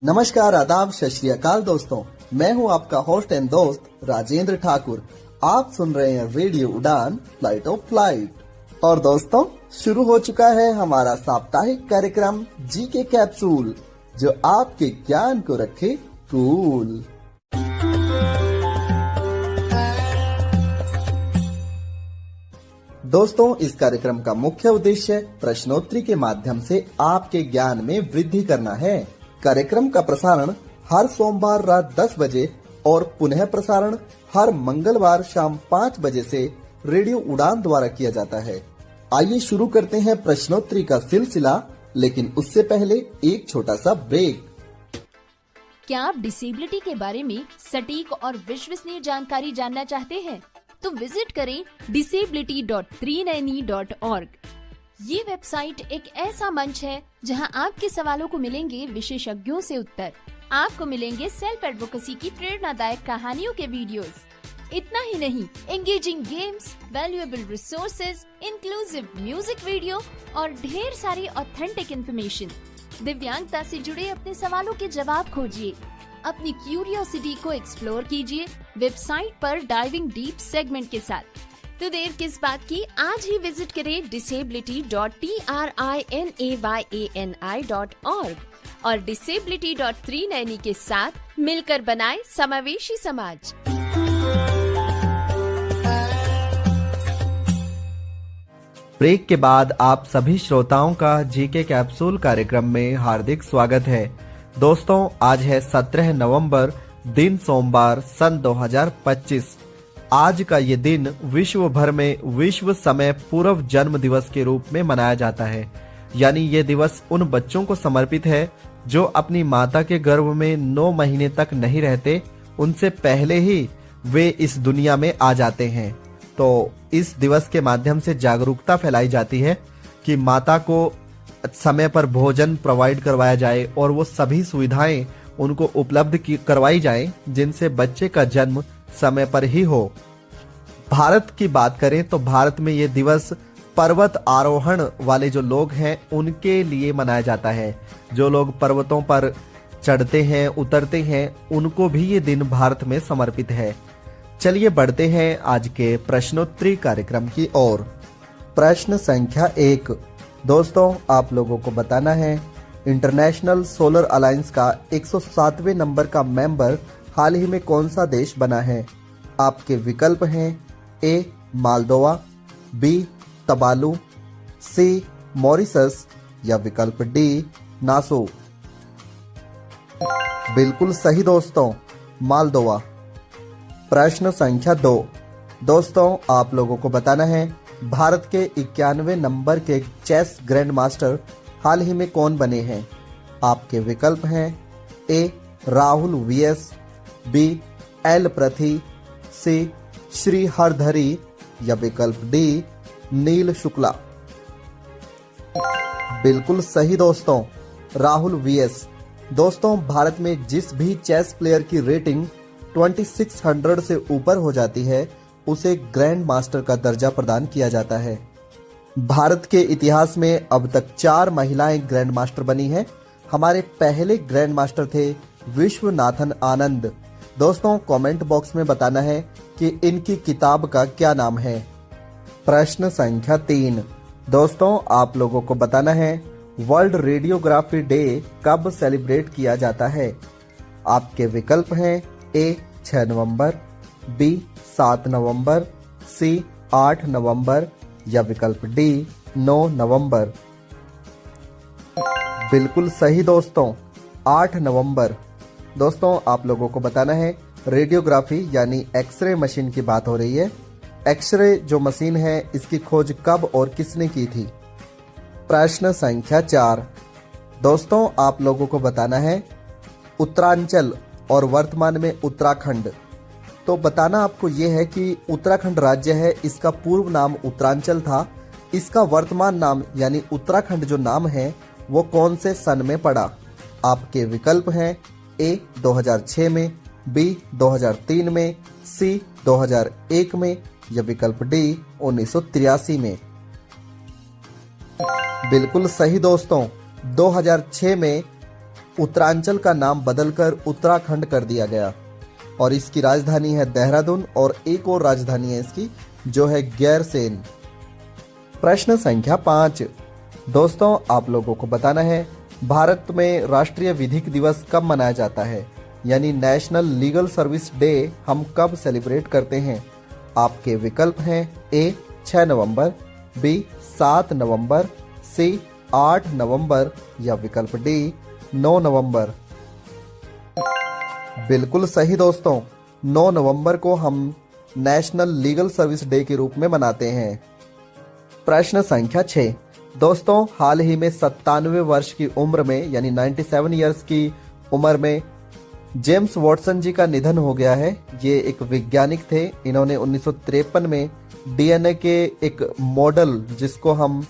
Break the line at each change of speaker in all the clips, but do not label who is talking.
नमस्कार, आदाब, सत श्री अकाल दोस्तों। मैं हूं आपका होस्ट एंड दोस्त राजेंद्र ठाकुर। आप सुन रहे हैं रेडियो उड़ान फ्लाइट ऑफ फ्लाइट। और दोस्तों, शुरू हो चुका है हमारा साप्ताहिक कार्यक्रम जी के कैप्सूल, जो आपके ज्ञान को रखे कूल। दोस्तों, इस कार्यक्रम का मुख्य उद्देश्य प्रश्नोत्तरी के माध्यम से आपके ज्ञान में वृद्धि करना है। कार्यक्रम का प्रसारण हर सोमवार रात 10 बजे और पुनः प्रसारण हर मंगलवार शाम 5 बजे से रेडियो उड़ान द्वारा किया जाता है। आइए शुरू करते हैं प्रश्नोत्तरी का सिलसिला, लेकिन उससे पहले एक छोटा सा ब्रेक।
क्या आप डिसेबिलिटी के बारे में सटीक और विश्वसनीय जानकारी जानना चाहते हैं? तो विजिट करें disability.390.org। ये वेबसाइट एक ऐसा मंच है जहां आपके सवालों को मिलेंगे विशेषज्ञों से उत्तर। आपको मिलेंगे सेल्फ एडवोकेसी की प्रेरणादायक कहानियों के वीडियोस। इतना ही नहीं, engaging games, valuable resources, inclusive music video और ढेर सारी ऑथेंटिक इन्फॉर्मेशन। दिव्यांगता से जुड़े अपने सवालों के जवाब खोजिए, अपनी क्यूरियोसिटी को एक्सप्लोर कीजिए वेबसाइट पर डाइविंग डीप सेगमेंट के साथ। तो देर किस बात की, आज ही विजिट करें disability.trinayani.org और disability.390 के साथ मिलकर बनाए समावेशी समाज।
ब्रेक के बाद आप सभी श्रोताओं का जीके कैप्सूल कार्यक्रम में हार्दिक स्वागत है। दोस्तों, आज है 17 नवंबर, दिन सोमवार, सन 2025। आज का ये दिन विश्व भर में विश्व समय पूर्व जन्म दिवस के रूप में मनाया जाता है। यानी ये दिवस उन बच्चों को समर्पित है जो अपनी माता के गर्भ में 9 महीने तक नहीं रहते, उनसे पहले ही वे इस दुनिया में आ जाते हैं। तो इस दिवस के माध्यम से जागरूकता फैलाई जाती है कि माता को समय पर भोजन प्रोवाइड करवाया जाए और वो सभी सुविधाएं उनको उपलब्ध करवाई जाएं जिनसे बच्चे का जन्म समय पर ही हो। भारत की बात करें तो भारत में ये दिवस पर्वत आरोहण वाले जो लोग हैं उनके लिए मनाया जाता है। जो लोग पर्वतों पर चढ़ते हैं, उतरते हैं, उनको भी ये दिन भारत में समर्पित है। चलिए बढ़ते हैं आज के प्रश्नोत्तरी कार्यक्रम की ओर। प्रश्न संख्या 1। दोस्तों, आप लोगों को बताना है इंटरनेशनल सोलर अलायंस का 107वें नंबर का मेंबर हाल ही में कौन सा देश बना है? आपके विकल्प हैं ए मालदोवा, बी तबालू, सी मॉरिशस या विकल्प डी नासो। बिल्कुल सही दोस्तों, मालदोवा। प्रश्न संख्या 2। दोस्तों, आप लोगों को बताना है भारत के 91वें नंबर के चेस ग्रैंड मास्टर हाल ही में कौन बने हैं? आपके विकल्प हैं ए राहुल वीएस, बी एल पृथ्वी, सी श्री हरधरी या विकल्प डी नील शुक्ला। बिल्कुल सही दोस्तों, राहुल वीएस। दोस्तों, भारत में जिस भी चेस प्लेयर की रेटिंग 2600 से ऊपर हो जाती है उसे ग्रैंड मास्टर का दर्जा प्रदान किया जाता है। भारत के इतिहास में अब तक 4 महिलाएं ग्रैंड मास्टर बनी हैं। हमारे पहले ग्रैंड मास्टर थे विश्वनाथन आनंद। दोस्तों, कमेंट बॉक्स में बताना है कि इनकी किताब का क्या नाम है। प्रश्न संख्या 3। दोस्तों, आप लोगों को बताना है वर्ल्ड रेडियोग्राफी डे कब सेलिब्रेट किया जाता है? आपके विकल्प हैं ए 6 नवंबर, बी 7 नवंबर, सी 8 नवंबर या विकल्प डी 9 नवंबर। बिल्कुल सही दोस्तों, 8 नवंबर। दोस्तों, आप लोगों को बताना है रेडियोग्राफी यानी एक्सरे मशीन की बात हो रही है। एक्सरे जो मशीन है इसकी खोज कब और किसने की थी? प्रश्न संख्या 4। दोस्तों, आप लोगों को बताना है उत्तरांचल और वर्तमान में उत्तराखंड। तो बताना आपको ये है कि उत्तराखंड राज्य है, इसका पूर्व नाम उत्तरांचल था। इसका वर्तमान नाम यानी उत्तराखंड जो नाम है वो कौन से सन में पड़ा? आपके विकल्प हैं ए 2006 में, बी 2003 में, सी 2001 में या विकल्प डी 1983 में। बिल्कुल सही दोस्तों, 2006 में
उत्तरांचल का नाम बदलकर उत्तराखंड कर दिया गया और इसकी राजधानी है देहरादून और एक और राजधानी है इसकी जो है गैरसेन। प्रश्न संख्या 5। दोस्तों आप लोगों को बताना है भारत में राष्ट्रीय विधिक दिवस कब मनाया जाता है, यानी नेशनल लीगल सर्विस डे हम कब सेलिब्रेट करते हैं। आपके विकल्प हैं ए 6 नवंबर, बी 7 नवंबर, सी 8 नवंबर या विकल्प डी 9 नवंबर। बिल्कुल सही दोस्तों, 9 नवंबर को हम नेशनल लीगल सर्विस डे के रूप में मनाते हैं। प्रश्न संख्या 6। दोस्तों हाल ही में 97 वर्ष की उम्र में यानी 97 इयर्स की उम्र में जेम्स वॉटसन जी का निधन हो गया है। ये एक वैज्ञानिक थे। इन्होंने 1953 में डीएनए के एक मॉडल जिसको हम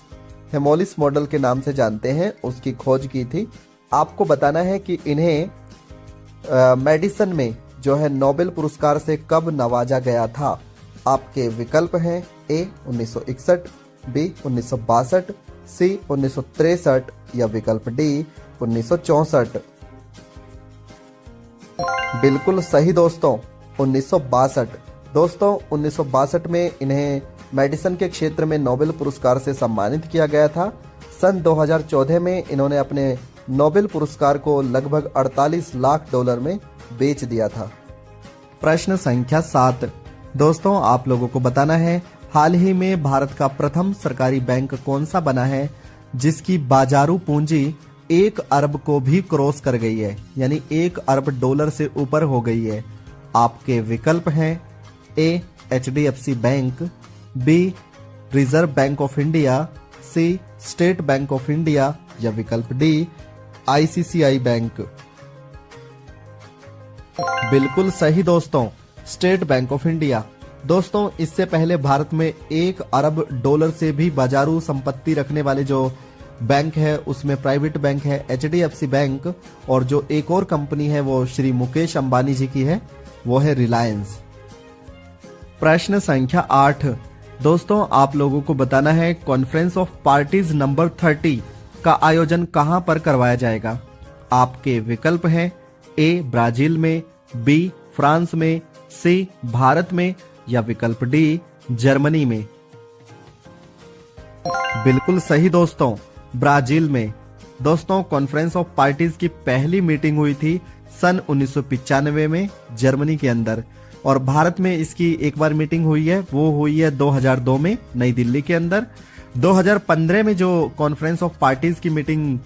हेमोलिस मॉडल के नाम से जानते हैं उसकी खोज की थी। आपको बताना है कि इन्हें मेडिसिन में जो है नोबेल पुरस्कार से कब नवाजा गया था। आपके विकल्प हैं ए 1961, बी 1962, सी 1963 या विकल्प डी 1964। बिल्कुल सही दोस्तों, 1962। दोस्तों 1962 में इन्हें मेडिसिन के क्षेत्र में नोबेल पुरस्कार से सम्मानित किया गया था। सन 2014 में इन्होंने अपने नोबेल पुरस्कार को लगभग 48 लाख डॉलर में बेच दिया था।
प्रश्न संख्या 7। दोस्तों आप लोगों को बताना है हाल ही में भारत का प्रथम सरकारी बैंक कौन सा बना है जिसकी बाजारू पूंजी 1 अरब को भी क्रॉस कर गई है, यानी 1 अरब डॉलर से ऊपर हो गई है। आपके विकल्प हैं A HDFC bank, B reserve bank of India, C state bank of India या विकल्प डी ICICI बैंक। बिल्कुल सही दोस्तों, स्टेट बैंक ऑफ इंडिया। दोस्तों इससे पहले भारत में 1 अरब डॉलर से भी बाजारू संपत्ति रखने वाले जो बैंक है उसमें प्राइवेट बैंक है HDFC बैंक, और जो एक और कंपनी है वो श्री मुकेश अंबानी जी की है, वो है रिलायंस। प्रश्न संख्या 8। दोस्तों आप लोगों को बताना है कॉन्फ्रेंस ऑफ पार्टीज नंबर 30 का आयोजन कहां पर करवाया जाएगा। आपके विकल्प हैं ए ब्राजील में, बी फ्रांस में, सी भारत में या विकल्प डी जर्मनी में। बिल्कुल सही दोस्तों, ब्राजील में। दोस्तों कॉन्फ्रेंस ऑफ पार्टीज की पहली मीटिंग हुई थी सन 1995 में जर्मनी के अंदर, और भारत में इसकी एक बार मीटिंग हुई है, वो हुई है 2002 में नई दिल्ली के अंदर। 2015 में जो कॉन्फ्रेंस ऑफ पार्टीज की मीटिंग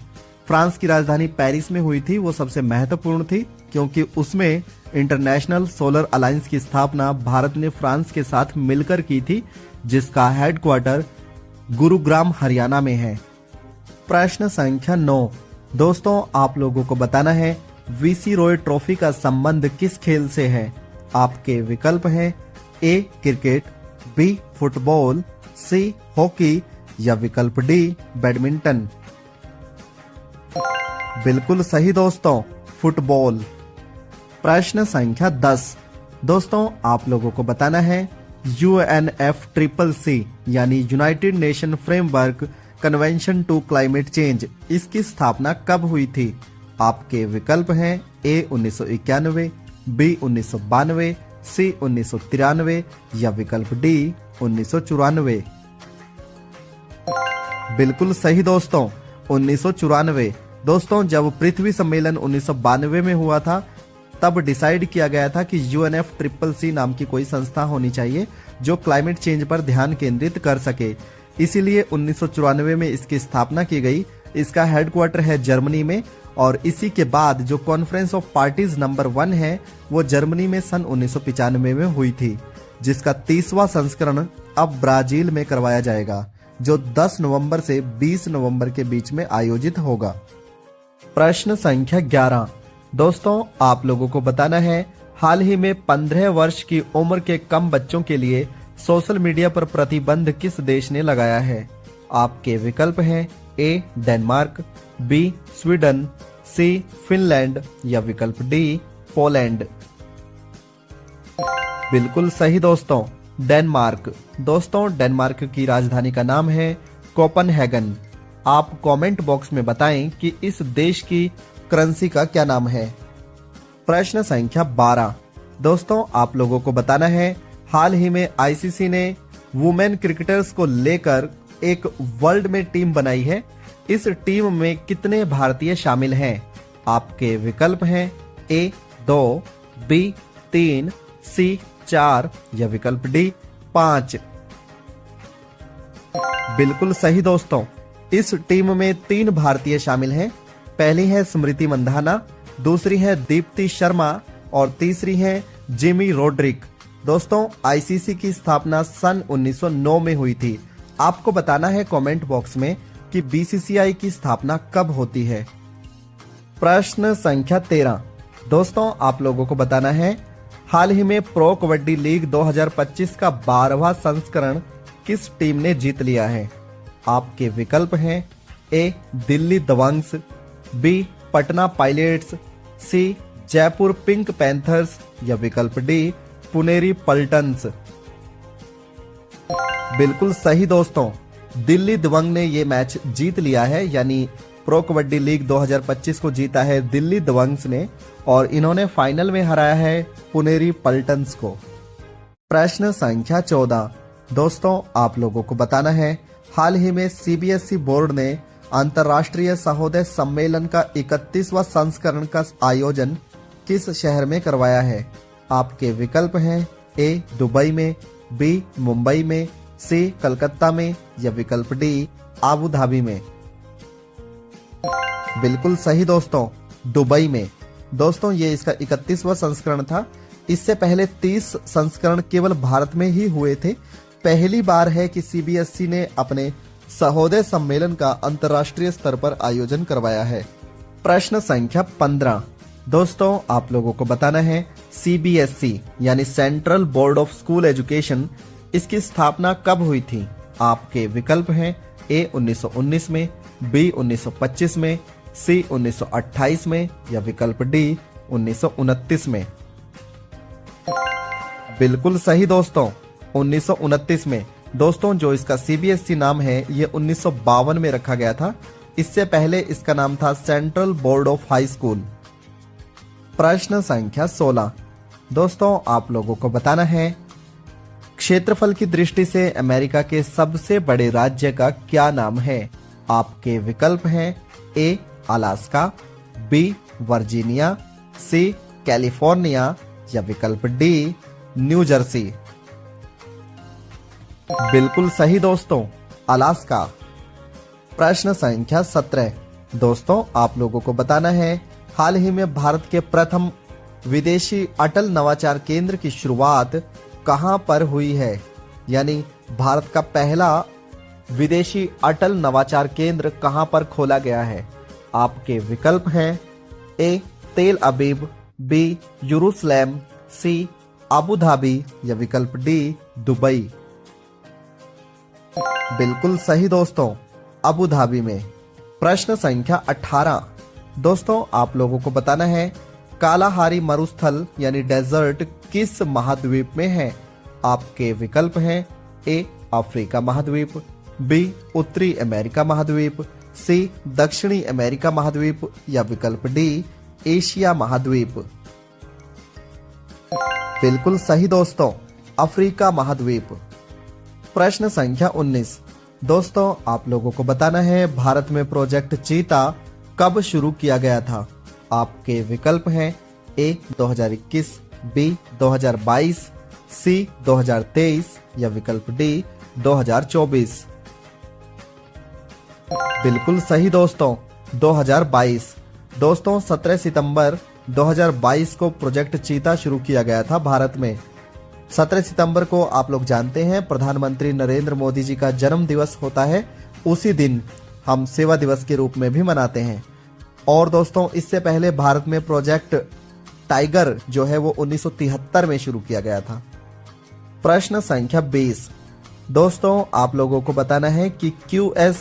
फ्रांस की राजधानी पेरिस में हुई थी वो सबसे महत्वपूर्ण थी, क्योंकि उसमें इंटरनेशनल सोलर अलायंस की स्थापना भारत ने फ्रांस के साथ मिलकर की थी, जिसका हेडक्वार्टर गुरुग्राम हरियाणा में है। प्रश्न संख्या 9। दोस्तों आप लोगों को बताना है वीसी रॉय ट्रॉफी का संबंध किस खेल से है। आपके विकल्प हैं A cricket, B football, C hockey या विकल्प डी बैडमिंटन। बिल्कुल सही दोस्तों, फुटबॉल। प्रश्न संख्या 10। दोस्तों आप लोगों को बताना है UNFCCC यानी United Nation framework convention to climate change, इसकी स्थापना कब हुई थी। आपके विकल्प हैं ए 1991, बी 1992, सी 1993 या विकल्प डी 1994। बिल्कुल सही दोस्तों, 1994। दोस्तों जब पृथ्वी सम्मेलन 1992 में हुआ था तब डिसाइड किया गया था कि UNFCCC नाम की कोई संस्था होनी चाहिए जो क्लाइमेट चेंज पर ध्यान केंद्रित कर सके, इसीलिए 1994 में इसकी स्थापना की गई। इसका हेडक्वार्टर है जर्मनी में, और इसी के बाद जो कॉन्फ्रेंस ऑफ पार्टीज नंबर 1 है वो जर्मनी में सन 1995 में हुई थी, जिसका 30वां संस्करण अब ब्राजील में करवाया जाएगा, जो 10 नवंबर से 20 नवंबर के बीच में आयोजित होगा। प्रश्न संख्या 11। दोस्तों आप लोगों को बताना है हाल ही में 15 वर्ष की उम्र के कम बच्चों के लिए सोशल मीडिया पर प्रतिबंध किस देश ने लगाया है। आपके विकल्प हैं ए डेनमार्क, बी स्वीडन, सी फिनलैंड या विकल्प डी पोलैंड। बिल्कुल सही दोस्तों, डेनमार्क। दोस्तों डेनमार्क की राजधानी का नाम है कोपेनहेगन। आप कमेंट बॉक्स में बताएं कि इस देश की करेंसी का क्या नाम है? प्रश्न संख्या 12। दोस्तों आप लोगों को बताना है, हाल ही में आईसीसी ने वुमेन क्रिकेटर्स को लेकर एक वर्ल्ड में टीम बनाई है। इस टीम में कितने भारतीय शामिल हैं? आपके विकल्प हैं ए 2, बी 3, सी 4 या विकल्प डी 5। बिल्कुल सही दोस्तों, इस टीम में 3 भारतीय शामिल हैं। पहली है स्मृति मंधाना, दूसरी है दीप्ति शर्मा और तीसरी है जिमी रोड्रिक। दोस्तों आईसीसी की स्थापना सन 1909 में हुई थी। आपको बताना है कमेंट बॉक्स में कि बीसीसीआई की स्थापना कब होती है। प्रश्न संख्या 13। दोस्तों आप लोगों को बताना है, हाल ही में प्रो कबड्डी लीग 2025 का 12वां संस्करण किस टीम ने जीत लिया है? आपके विकल्प हैं ए दिल्ली दबंग्स, बी पटना पायलट्स, सी जयपुर पिंक पैंथर्स या विकल्प डी पुनेरी पल्टन्स। बिल्कुल सही दोस्तों, दिल्ली दबंग ने ये मैच जीत लिया है, यानी प्रो कबड्डी लीग 2025 को जीता है दिल्ली दबंग्स ने और इन्होंने फाइनल में हराया है पुनेरी पल्टन्स को। प्रश्न संख्या 14। दोस्तों आप लोगों को बताना है, हाल ही में सीबीएसई बोर्ड ने अंतर्राष्ट्रीय सहोदय सम्मेलन का 31वां संस्करण का आयोजन किस शहर में करवाया है? आपके विकल्प हैं ए दुबई में, बी मुंबई में, सी कलकत्ता में या विकल्प डी आबू धाबी में। बिल्कुल सही दोस्तों, दुबई में। दोस्तों ये इसका 31वां संस्करण था। इससे पहले 30 संस्करण केवल भारत में ही हुए थे। पहली बार है कि सीबीएसई ने अपने सहोदय सम्मेलन का अंतर्राष्ट्रीय स्तर पर आयोजन करवाया है। प्रश्न संख्या 15। दोस्तों आप लोगों को बताना है, सीबीएसई यानी central board of school education, इसकी स्थापना कब हुई थी? आपके विकल्प हैं ए 1919 में, बी 1925 में, सी 1928 में या विकल्प डी 1929 में। बिल्कुल सही दोस्तों, 1929 में। दोस्तों जो इसका सीबीएसई नाम है ये 1952 में रखा गया था। इससे पहले इसका नाम था central board of high school. प्रश्न संख्या 16। दोस्तों आप लोगों को बताना है, क्षेत्रफल की दृष्टि से अमेरिका के सबसे बड़े राज्य का क्या नाम है? आपके विकल्प हैं ए अलास्का, बी वर्जीनिया, सी कैलिफोर्निया या विकल्प डी न्यू जर्सी। बिल्कुल सही दोस्तों, अलास्का। प्रश्न संख्या 17। दोस्तों आप लोगों को बताना है, हाल ही में भारत के प्रथम विदेशी अटल नवाचार केंद्र की शुरुआत कहां पर हुई है? यानी भारत का पहला विदेशी अटल नवाचार केंद्र कहां पर खोला गया है? आपके विकल्प हैं ए तेल अबीब, बी यरूशलेम, सी अबू धाबी या विकल्प डी दुबई। बिल्कुल सही दोस्तों, अबू धाबी में। प्रश्न संख्या 18। दोस्तों आप लोगों को बताना है, कालाहारी मरुस्थल यानी डेजर्ट किस महाद्वीप में है? आपके विकल्प हैं ए अफ्रीका महाद्वीप, बी उत्तरी अमेरिका महाद्वीप, सी दक्षिणी अमेरिका महाद्वीप या विकल्प डी एशिया महाद्वीप। बिल्कुल सही दोस्तों, अफ्रीका महाद्वीप। प्रश्न संख्या 19। दोस्तों आप लोगों को बताना है, भारत में प्रोजेक्ट चीता कब शुरू किया गया था? आपके विकल्प हैं ए 2021, बी 2022, सी 2023 या विकल्प डी 2024। बिल्कुल सही दोस्तों, 2022। दोस्तों 17 सितंबर 2022 को प्रोजेक्ट चीता शुरू किया गया था भारत में। 17 सितंबर को आप लोग जानते हैं प्रधानमंत्री नरेंद्र मोदी जी का जन्म दिवस होता है। उसी दिन हम सेवा दिवस के रूप में भी मनाते हैं। और दोस्तों इससे पहले भारत में प्रोजेक्ट टाइगर जो है वो 1973 में शुरू किया गया था। प्रश्न संख्या 20। दोस्तों आप लोगों को बताना है कि QS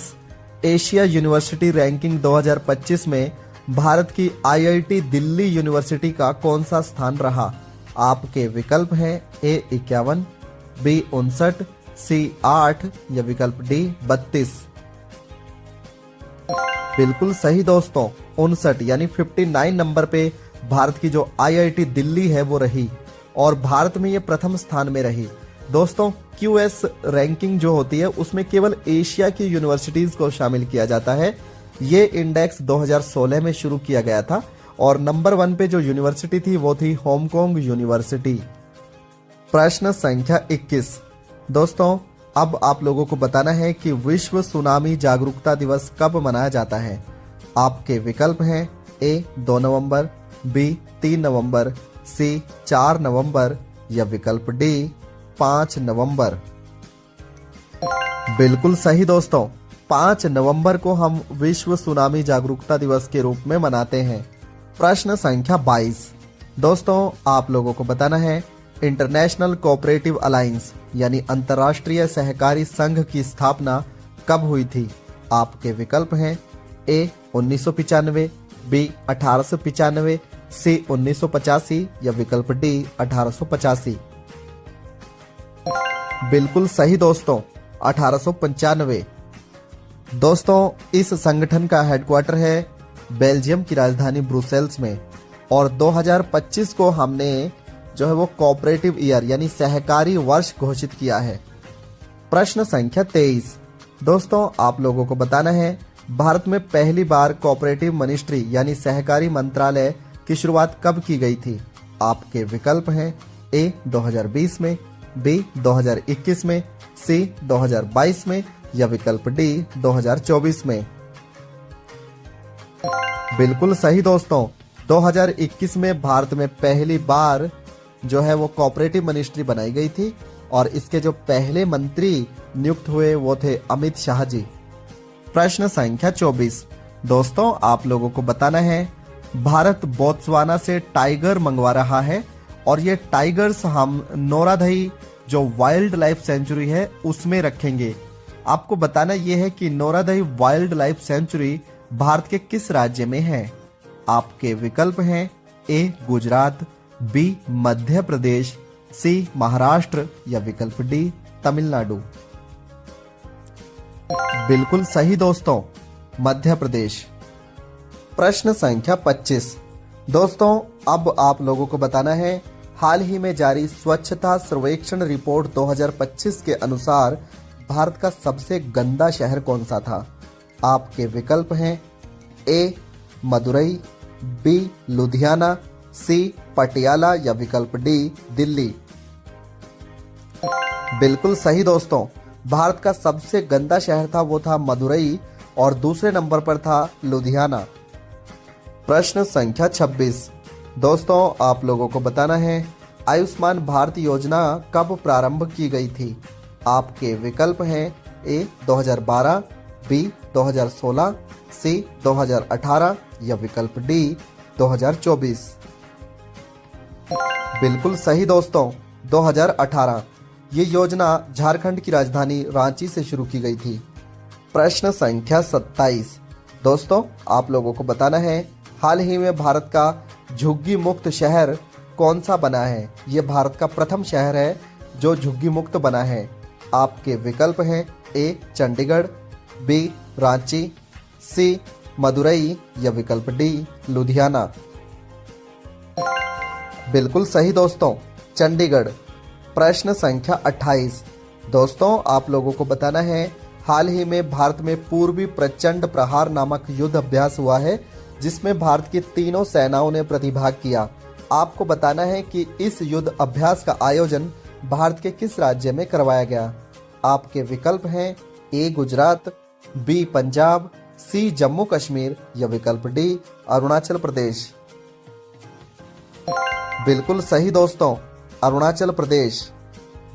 एशिया यूनिवर्सिटी रैंकिंग 2025 में भारत की IIT दिल्ली यूनिवर्सिटी का कौन सा स्थान रहा? आपके विकल्प हैं ए 51, बी 59, सी 8 या विकल्प डी 32। बिल्कुल सही दोस्तों, 59 यानी 59 नंबर पे भारत की जो IIT दिल्ली है वो रही और भारत में ये प्रथम स्थान में रही। दोस्तों QS रैंकिंग जो होती है उसमें केवल एशिया की यूनिवर्सिटीज को शामिल किया जाता है। ये इंडेक्स 2016 में शुरू किया गया था और नंबर 1 पे जो यूनिवर्सिटी थी वो थी हांगकांग यूनिवर्सिटी। प्रश्न संख्या 21। दोस्तों अब आप लोगों को बताना है कि विश्व सुनामी जागरूकता दिवस कब मनाया जाता है। आपके विकल्प हैं A 2 November, B 3 November, C 4 नवंबर या विकल्प D 5 नवंबर। बिल्कुल सही दोस्तों, 5 नवंबर को हम विश्व सुनामी जागरूकता दिवस के रूप में मनाते हैं। प्रश्न संख्या 22। दोस्तों आप लोगों को बताना है इंटरनेशनल कोऑपरेटिव अलायंस यानी अंतर्राष्ट्रीय सहकारी संघ की स्थापना कब हुई थी। आपके विकल्प हैं A 1995, B 1895, C 1985 या विकल्प D 1885। बिल्कुल सही दोस्तों, 1895। दोस्तों इस संगठन का हेडक्वार्टर है बेल्जियम की राजधानी ब्रुसेल्स में और 2025 को हमने जो है वो कोऑपरेटिव ईयर यानी सहकारी वर्ष घोषित किया है। प्रश्न संख्या 23। दोस्तों आप लोगों को बताना है भारत में पहली बार कोऑपरेटिव मिनिस्ट्री यानी सहकारी मंत्रालय की शुरुआत कब की गई थी। आपके विकल्प हैं A 2020 में, B 2021 में, C 2022 में या विकल्प D 2024 में। बिल्कुल सही दोस्तों, 2021 में भारत में पहली बार जो है वो कोऑपरेटिव मिनिस्ट्री बनाई गई थी और इसके जो पहले मंत्री नियुक्त हुए वो थे अमित शाह जी। प्रश्न संख्या 24। दोस्तों आप लोगों को बताना है भारत बोत्सवाना से टाइगर मंगवा रहा है और ये टाइगर्स हम नोरादई जो वाइल्ड लाइफ सेंचुरी है उसमें रखेंगे। आपको बताना यह है कि नोरादई वाइल्ड लाइफ सेंचुरी भारत के किस राज्य में है। आपके विकल्प हैं A Gujarat, B Madhya Pradesh, C Maharashtra या विकल्प D तमिलनाडु। बिल्कुल सही दोस्तों, मध्य प्रदेश। प्रश्न संख्या 25। दोस्तों अब आप लोगों को बताना है हाल ही में जारी स्वच्छता सर्वेक्षण रिपोर्ट 2025 के अनुसार भारत का सबसे गंदा शहर कौन सा था। आपके विकल्प हैं A Madurai, B Ludhiana, C Patiala या विकल्प D दिल्ली। बिल्कुल सही दोस्तों, भारत का सबसे गंदा शहर था वो था मदुरई और दूसरे नंबर पर था लुधियाना। प्रश्न संख्या 26। दोस्तों आप लोगों को बताना है आयुष्मान भारत योजना कब प्रारंभ की गई थी। आपके विकल्प हैं A 2012, B 2016, C 2018 या विकल्प D 2024। बिल्कुल सही दोस्तों, 2018। ये योजना झारखंड की राजधानी रांची से शुरू की गई थी। प्रश्न संख्या 27। दोस्तों आप लोगों को बताना है हाल ही में भारत का झुग्गी मुक्त शहर कौन सा बना है। ये भारत का प्रथम शहर है जो झुग्गी मुक्त बना है। आपके विकल्प हैं A Chandigarh, B Ranchi, C Madurai या विकल्प D लुधियाना। बिल्कुल सही दोस्तों, चंडीगढ़। प्रश्न संख्या 28। दोस्तों आप लोगों को बताना है हाल ही में भारत में पूर्वी प्रचंड प्रहार नामक युद्ध अभ्यास हुआ है जिसमें भारत की तीनों सेनाओं ने प्रतिभाग किया। आपको बताना है कि इस युद्ध अभ्यास का आयोजन भारत के किस राज्य में करवाया गया। आपके विकल्प हैं A Gujarat, B Punjab, C Jammu Kashmir या विकल्प D अरुणाचल प्रदेश। बिल्कुल सही दोस्तों, अरुणाचल प्रदेश।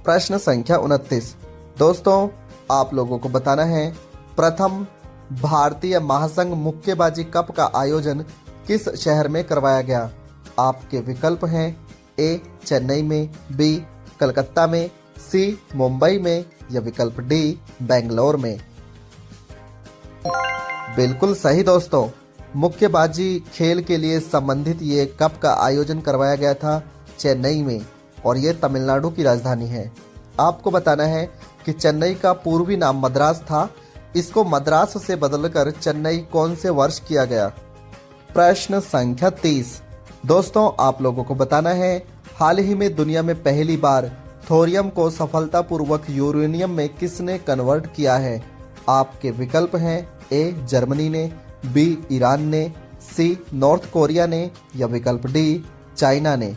प्रश्न संख्या 29। दोस्तों आप लोगों को बताना है प्रथम भारतीय महासंघ मुक्केबाजी कप का आयोजन किस शहर में करवाया गया। आपके विकल्प हैं A चेन्नई में, B कलकत्ता में, C मुंबई में या विकल्प D बेंगलोर में। बिल्कुल सही दोस्तों, मुक्केबाजी खेल के लिए संबंधित ये कप का आयोजन करवाया गया था चेन्नई में और ये तमिलनाडु की राजधानी है। आपको बताना है कि चेन्नई का पूर्वी नाम मद्रास था। इसको मद्रास से बदलकर चेन्नई कौन से वर्ष किया गया।
प्रश्न संख्या 30। दोस्तों, आप लोगों को बताना है हाल ही में दुनिया में पहली बार थोरियम को सफलतापूर्वक यूरेनियम में किसने कन्वर्ट किया है। आपके विकल्प हैं ए जर्मनी ने, बी ईरान ने, सी नॉर्थ कोरिया ने या विकल्प डी चाइना ने।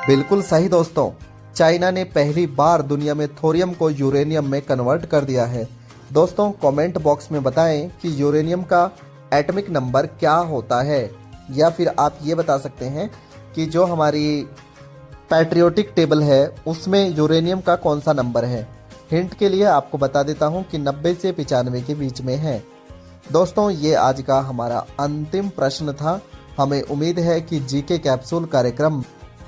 बिल्कुल सही दोस्तों, चाइना ने पहली बार दुनिया में थोरियम को यूरेनियम में कन्वर्ट कर दिया है। दोस्तों, कमेंट बॉक्स में बताएं कि यूरेनियम का एटॉमिक नंबर क्या होता है, या फिर आप ये बता सकते हैं कि जो हमारी पैट्रियोटिक टेबल है उसमें यूरेनियम का कौन सा नंबर है। हिंट के लिए आपको बता देता हूं कि 90 से 95 के बीच में है। दोस्तों, ये आज का हमारा अंतिम प्रश्न था। हमें उम्मीद है कि जीके कैप्सूल कार्यक्रम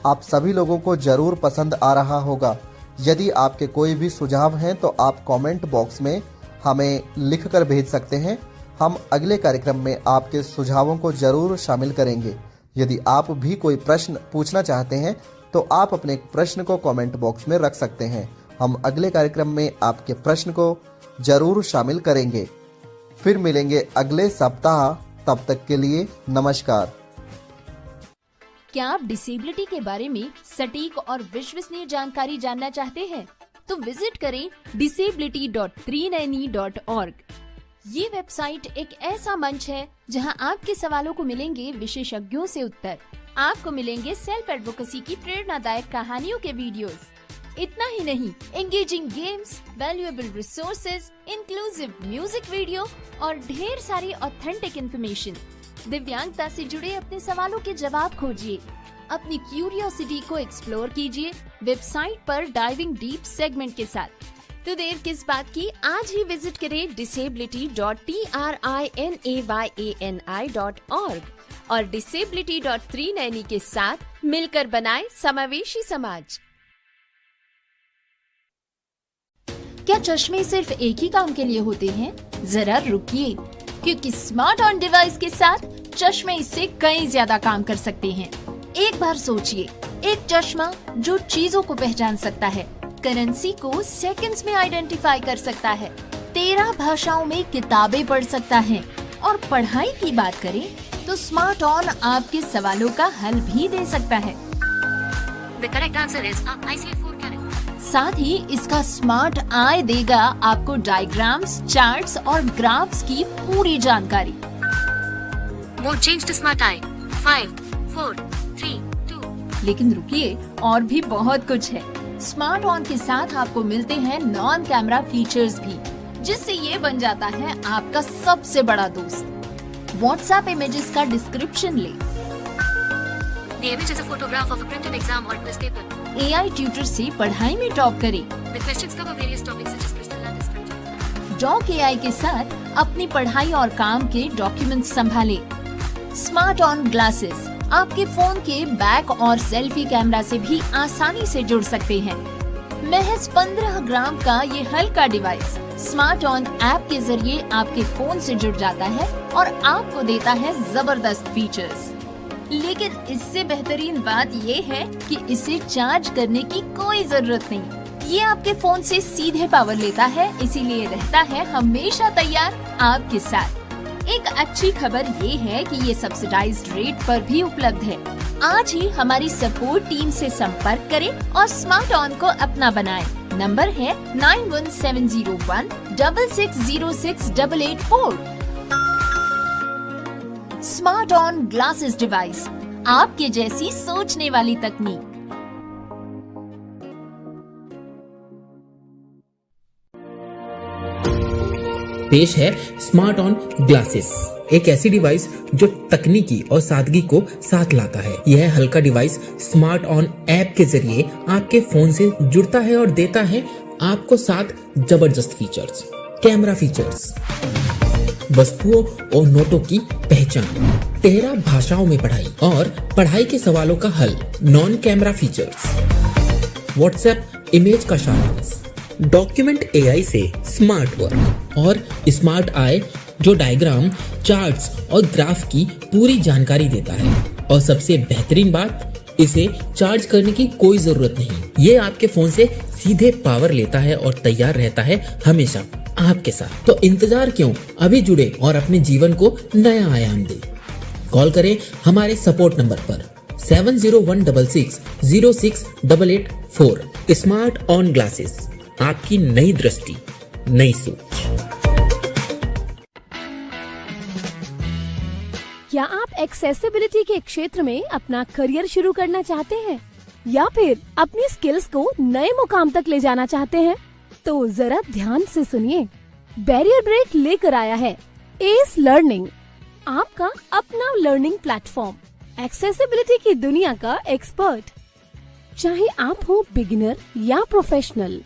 आप सभी लोगों को जरूर पसंद आ रहा होगा। यदि आपके कोई भी सुझाव हैं तो आप कमेंट बॉक्स में हमें लिख कर भेज सकते हैं। हम अगले कार्यक्रम में आपके सुझावों को जरूर शामिल करेंगे। यदि आप भी कोई प्रश्न पूछना चाहते हैं तो आप अपने प्रश्न को कमेंट बॉक्स में रख सकते हैं। हम अगले कार्यक्रम में आपके प्रश्न को जरूर शामिल करेंगे। फिर मिलेंगे अगले सप्ताह। तब तक के लिए नमस्कार।
क्या आप डिसेबिलिटी के बारे में सटीक और विश्वसनीय जानकारी जानना चाहते हैं? तो विजिट करें disability.390.org। ये वेबसाइट एक ऐसा मंच है जहां आपके सवालों को मिलेंगे विशेषज्ञों से उत्तर। आपको मिलेंगे सेल्फ एडवोकेसी की प्रेरणादायक कहानियों के वीडियोस। इतना ही नहीं, engaging games, valuable resources, inclusive music video और ढेर सारी ऑथेंटिक इन्फॉर्मेशन। दिव्यांगता से जुड़े अपने सवालों के जवाब खोजिए, अपनी क्यूरियोसिटी को एक्सप्लोर कीजिए वेबसाइट पर डाइविंग डीप सेगमेंट के साथ। तो देर किस बात की, आज ही विजिट करें disability.trinayani.org और disability.390 के साथ मिलकर बनाएं समावेशी समाज। क्या चश्मे सिर्फ एक ही काम के लिए होते हैं? जरा रुकिए, क्योंकि स्मार्ट ऑन डिवाइस के साथ चश्मे इससे कई ज्यादा काम कर सकते हैं। एक बार सोचिए, एक चश्मा जो चीजों को पहचान सकता है, करेंसी को सेकंड्स में आइडेंटिफाई कर सकता है, 13 भाषाओं में किताबें पढ़ सकता है, और पढ़ाई की बात करें तो स्मार्ट ऑन आपके सवालों का हल भी दे सकता है।
The correct answer is IC4 character.
साथ ही इसका स्मार्ट आई देगा आपको डायग्राम्स, चार्ट्स और ग्राफ्स की पूरी जानकारी।
Mode change to smart eye. 5, 4, 3, 2.
लेकिन रुकिए, और भी बहुत कुछ है। स्मार्ट ऑन के साथ आपको मिलते हैं नॉन कैमरा फीचर्स भी, जिससे ये बन जाता है आपका सबसे बड़ा दोस्त। व्हाट्सएप इमेजेस का डिस्क्रिप्शन ले,
The image is a photograph of a printed exam or quiz paper.
AI tutor से पढ़ाई में टॉप करें।
The questions cover various topics such as crystal and structure.
Doc AI के साथ अपनी पढ़ाई और काम के डॉक्यूमेंट्स संभालें। स्मार्ट ऑन ग्लासेस आपके फोन के बैक और सेल्फी कैमरा से भी आसानी से जुड़ सकते हैं। महज 15 ग्राम का ये हल्का डिवाइस स्मार्ट ऑन ऐप के जरिए आपके फोन से जुड़ जाता है और आपको देता है जबरदस्त फीचर्स। लेकिन इससे बेहतरीन बात ये है कि इसे चार्ज करने की कोई जरूरत नहीं। ये आपके फोन से सीधे पावर लेता है, इसीलिए रहता है हमेशा तैयार आपके साथ। एक अच्छी खबर ये है कि ये सब्सिडाइज्ड रेट पर भी उपलब्ध है। आज ही हमारी सपोर्ट टीम से संपर्क करें और स्मार्ट ऑन को अपना बनाएं। नंबर है 917016606884। स्मार्ट ऑन ग्लासेस डिवाइस, आपके जैसी सोचने वाली तकनीक।
पेश है स्मार्ट ऑन ग्लासेस, एक ऐसी डिवाइस जो तकनीकी और सादगी को साथ लाता है। यह हल्का डिवाइस स्मार्ट ऑन ऐप के जरिए आपके फोन से जुड़ता है और देता है आपको 7 जबरदस्त फीचर्स। कैमरा फीचर्स, वस्तुओं और नोटों की पहचान, 13 भाषाओं में पढ़ाई और पढ़ाई के सवालों का हल। Non camera features, WhatsApp image का सारांश, डॉक्यूमेंट AI से स्मार्ट वर्क और स्मार्ट आई जो डायग्राम, चार्ट्स और ग्राफ की पूरी जानकारी देता है। और सबसे बेहतरीन बात, इसे चार्ज करने की कोई जरूरत नहीं। ये आपके फोन से सीधे पावर लेता है और तैयार रहता है हमेशा। आपके साथ। तो इंतजार क्यों, अभी जुड़े और अपने जीवन को नया आयाम दें। कॉल करें हमारे सपोर्ट नंबर पर 7016606884। स्मार्ट ऑन ग्लासेस, आपकी नई दृष्टि, नई सोच।
क्या आप एक्सेसिबिलिटी के क्षेत्र में अपना करियर शुरू करना चाहते हैं या फिर अपनी स्किल्स को नए मुकाम तक ले जाना चाहते हैं? तो जरा ध्यान से सुनिए। बैरियर ब्रेक लेकर आया है एस लर्निंग, आपका अपना लर्निंग प्लेटफॉर्म, एक्सेसिबिलिटी की दुनिया का एक्सपर्ट। चाहे आप हो बिगिनर या प्रोफेशनल,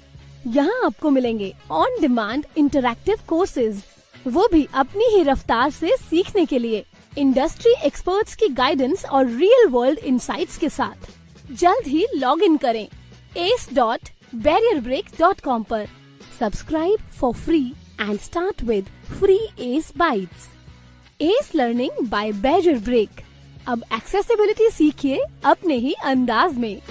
यहाँ आपको मिलेंगे ऑन डिमांड इंटरैक्टिव कोर्सेज, वो भी अपनी ही रफ्तार से सीखने के लिए, इंडस्ट्री एक्सपर्ट्स की गाइडेंस और रियल वर्ल्ड इनसाइट्स के साथ। जल्द ही लॉग इन करें ace.barrierbreak.com पर। Subscribe for free and start with free Ace Bytes. Ace Learning by Barrier Break. अब एक्सेसिबिलिटी सीखिए अपने ही अंदाज में।